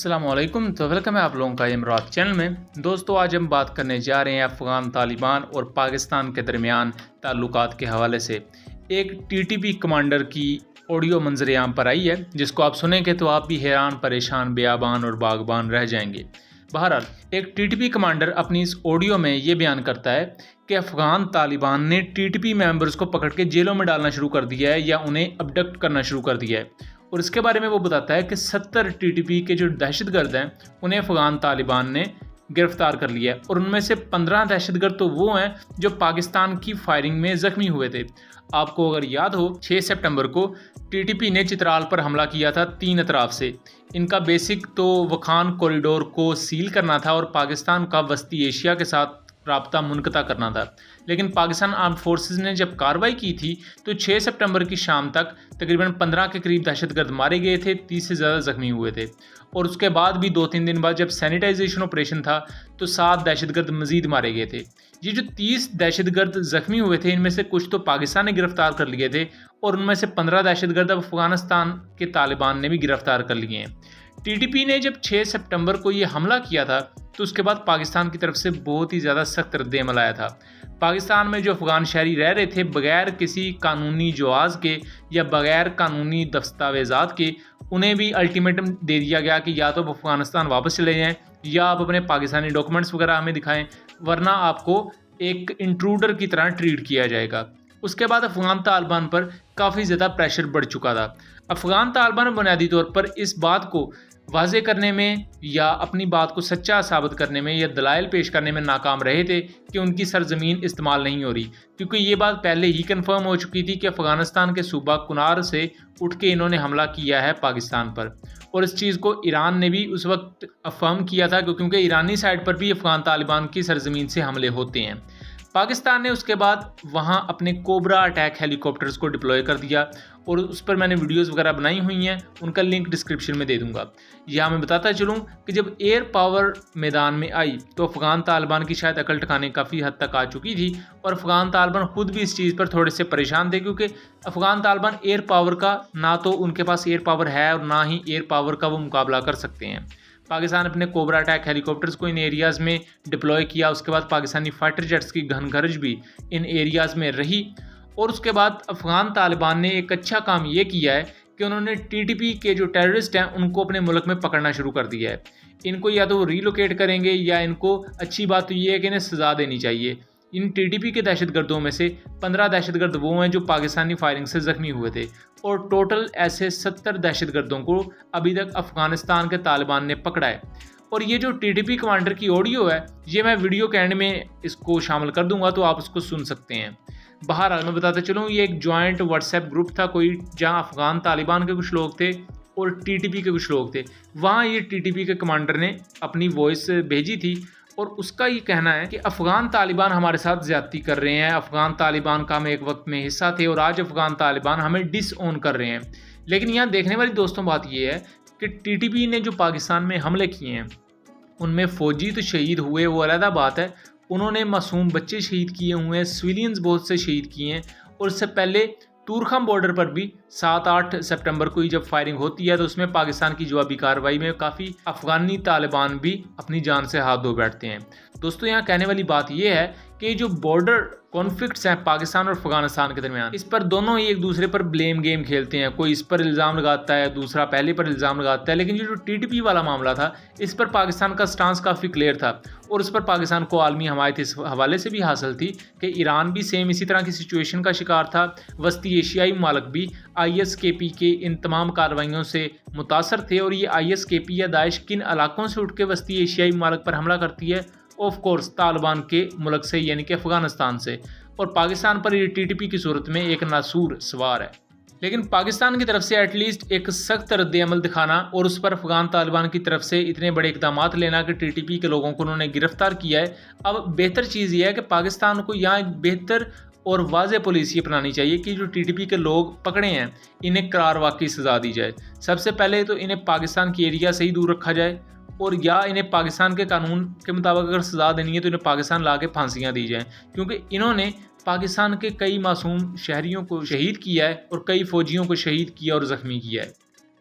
अस्सलाम वालेकुम। तो वेलकम है आप लोगों का इमरात चैनल में। दोस्तों, आज हम बात करने जा रहे हैं अफ़गान तालिबान और पाकिस्तान के दरमियान ताल्लुकात के हवाले से। एक टीटीपी कमांडर की ऑडियो मंजर-ए-आम पर आई है, जिसको आप सुनेंगे तो आप भी हैरान परेशान बेआबान और बागबान रह जाएंगे। बहरहाल, एक टीटीपी कमांडर अपनी इस ऑडियो में ये बयान करता है कि अफ़गान तालिबान ने टीटीपी मेंबर्स को पकड़ के जेलों में डालना शुरू कर दिया है या उन्हें अबडक्ट करना शुरू कर दिया है। और इसके बारे में वो बताता है कि 70 टीटीपी के जो दहशतगर्द हैं उन्हें अफ़गान तालिबान ने गिरफ्तार कर लिया है और उनमें से 15 दहशतगर्द तो वो हैं जो पाकिस्तान की फायरिंग में ज़ख्मी हुए थे। आपको अगर याद हो, 6 सितंबर को टीटीपी ने चित्राल पर हमला किया था 3 अतराफ से। इनका बेसिक तो वखान कॉरिडोर को सील करना था और पाकिस्तान का वस्ती एशिया के साथ राब्ता मुनक़ता करना था। लेकिन पाकिस्तान आर्म्ड फोर्सेस ने जब कार्रवाई की थी तो 6 सितंबर की शाम तक तकरीबन 15 के करीब दहशतगर्द मारे गए थे, 30 से ज़्यादा ज़ख्मी हुए थे। और उसके बाद भी 2-3 दिन बाद जब सैनिटाइजेशन ऑपरेशन था तो 7 दहशतगर्द मजीद मारे गए थे। ये जो 30 दहशतगर्द ज़ख्मी हुए थे, इनमें से कुछ तो पाकिस्तान ने गिरफ्तार कर लिए थे और उनमें से 15 दहशतगर्द अब अफ़गानिस्तान के तालिबान ने भी गिरफ्तार कर लिए हैं। टीटीपी ने जब 6 सितंबर को ये हमला किया था तो उसके बाद पाकिस्तान की तरफ से बहुत ही ज़्यादा सख्त रद्द-ए-अमल आया था। पाकिस्तान में जो अफ़गान शहरी रह रहे थे बगैर किसी कानूनी जवाज़ के या बगैर कानूनी दस्तावेज़ात के, उन्हें भी अल्टीमेटम दे दिया गया कि या तो आप अफ़गानिस्तान वापस चले जाएँ या आप अपने पाकिस्तानी डॉक्यूमेंट्स वगैरह हमें दिखाएँ, वरना आपको एक इंट्रूडर की तरह ट्रीट किया जाएगा। उसके बाद अफ़गान तालिबान पर काफ़ी ज़्यादा प्रेशर बढ़ चुका था। अफ़गान तालिबान बुनियादी तौर पर इस बात को वाज़े करने में या अपनी बात को सच्चा साबित करने में या दलाइल पेश करने में नाकाम रहे थे कि उनकी सरजमीन इस्तेमाल नहीं हो रही, क्योंकि ये बात पहले ही कंफर्म हो चुकी थी कि अफ़गानिस्तान के सूबा कुनार से उठ के इन्होंने हमला किया है पाकिस्तान पर। और इस चीज़ को ईरान ने भी उस वक्त अफर्म किया था, क्योंकि ईरानी साइड पर भी अफ़गान तालिबान की सरजमीन से हमले होते हैं। पाकिस्तान ने उसके बाद वहाँ अपने कोबरा अटैक हेलीकॉप्टर्स को डिप्लॉय कर दिया और उस पर मैंने वीडियोस वगैरह बनाई हुई हैं, उनका लिंक डिस्क्रिप्शन में दे दूंगा। यहाँ मैं बताता चलूँ कि जब एयर पावर मैदान में आई तो अफ़गान तालिबान की शायद अकल ठिकाने काफ़ी हद तक आ चुकी थी और अफ़गान तालिबान खुद भी इस चीज़ पर थोड़े से परेशान थे, क्योंकि अफ़गान तालिबान एयर पावर का ना तो उनके पास एयर पावर है और ना ही एयर पावर का वो मुकाबला कर सकते हैं। पाकिस्तान अपने कोबरा अटैक हेलीकॉप्टर्स को इन एरियाज़ में डिप्लॉय किया। उसके बाद पाकिस्तानी फाइटर जेट्स की घनगर्ज भी इन एरियाज़ में रही। और उसके बाद अफ़गान तालिबान ने एक अच्छा काम ये किया है कि उन्होंने टीटीपी के जो टेररिस्ट हैं उनको अपने मुल्क में पकड़ना शुरू कर दिया है। इनको या तो वो रीलोकेट करेंगे या इनको अच्छी बात तो ये है कि इन्हें सज़ा देनी चाहिए। इन टीटीपी के दहशतगर्दों में से 15 दहशतगर्द वो हैं जो पाकिस्तानी फायरिंग से ज़ख्मी हुए थे और टोटल ऐसे 70 दहशतगर्दों को अभी तक अफ़गानिस्तान के तालिबान ने पकड़ा है। और ये जो टीटीपी कमांडर की ऑडियो है, ये मैं वीडियो के एंड में इसको शामिल कर दूंगा तो आप उसको सुन सकते हैं। बहरहाल मैं बताता चलूँ, ये एक जॉइंट व्हाट्सएप ग्रुप था कोई, जहाँ अफ़गान तालिबान के कुछ लोग थे और टीटीपी के कुछ लोग थे। वहाँ ये टीटीपी के कमांडर ने अपनी वॉइस भेजी थी और उसका ये कहना है कि अफ़गान तालिबान हमारे साथ ज़्यादती कर रहे हैं, अफ़गान तालिबान का हम एक वक्त में हिस्सा थे और आज अफ़गान तालिबान हमें डिसओन कर रहे हैं। लेकिन यहाँ देखने वाली दोस्तों बात ये है कि टीटीपी ने जो पाकिस्तान में हमले किए हैं उनमें फ़ौजी तो शहीद हुए, वो अलग बात है, उन्होंने मासूम बच्चे शहीद किए हुए हैं, सिविलियंस बहुत से शहीद किए हैं। और इससे पहले तूरखम बॉर्डर पर भी 7-8 सितंबर को ही जब फायरिंग होती है तो उसमें पाकिस्तान की जवाबी कार्रवाई में काफ़ी अफ़गानी तालिबान भी अपनी जान से हाथ धो बैठते हैं। दोस्तों, यहाँ कहने वाली बात यह है कि जो बॉर्डर कॉन्फ्लिक्ट्स हैं पाकिस्तान और अफ़गानिस्तान के दरमियान, इस पर दोनों ही एक दूसरे पर ब्लेम गेम खेलते हैं। कोई इस पर इल्ज़ाम लगाता है, दूसरा पहले पर इल्ज़ाम लगाता है। लेकिन जो टीटीपी वाला मामला था, इस पर पाकिस्तान का स्टांस काफ़ी क्लियर था और उस पर पाकिस्तान को आलमी हमायत इस हवाले से भी हासिल थी कि ईरान भी सेम इसी तरह की सिचुएशन का शिकार था। वस्ती एशियाई ममालिक भी ISKP के इन तमाम कार्रवाइयों से मुतासर थे। और ये ISKP या दाइश किन इलाकों से उठ के वस्ती एशियाई ममालिक पर हमला करती है? ऑफ कोर्स तालिबान के मुल्क से, यानी कि अफ़गानिस्तान से। और पाकिस्तान पर ये टीटीपी की सूरत में एक नासूर सवार है। लेकिन पाकिस्तान की तरफ से एटलीस्ट एक सख्त रद्द-ए-अमल दिखाना और उस पर अफ़गान तालिबान की तरफ से इतने बड़े इक़दाम लेना कि टीटीपी के लोगों को उन्होंने गिरफ्तार किया है। अब बेहतर चीज़ ये है कि पाकिस्तान को यहाँ एक बेहतर और वाज़ेह पॉलिसी अपनानी चाहिए कि जो टीटीपी के लोग पकड़े हैं इन्हें करार वाकई सज़ा दी जाए। सबसे पहले तो इन्हें पाकिस्तान की एरिया से ही दूर रखा जाए, और या इन्हें पाकिस्तान के कानून के मुताबिक अगर सज़ा देनी है तो इन्हें पाकिस्तान ला के फांसियाँ दी जाएँ, क्योंकि इन्होंने पाकिस्तान के कई मासूम शहरियों को शहीद किया है और कई फ़ौजियों को शहीद किया और ज़ख्मी किया है।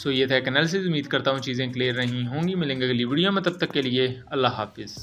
सो ये था एक एनालिसिस. उम्मीद करता हूँ चीज़ें क्लियर रही होंगी. मिलेंगे अगली वीडियो में, तब तक के लिए अल्लाह हाफिज़.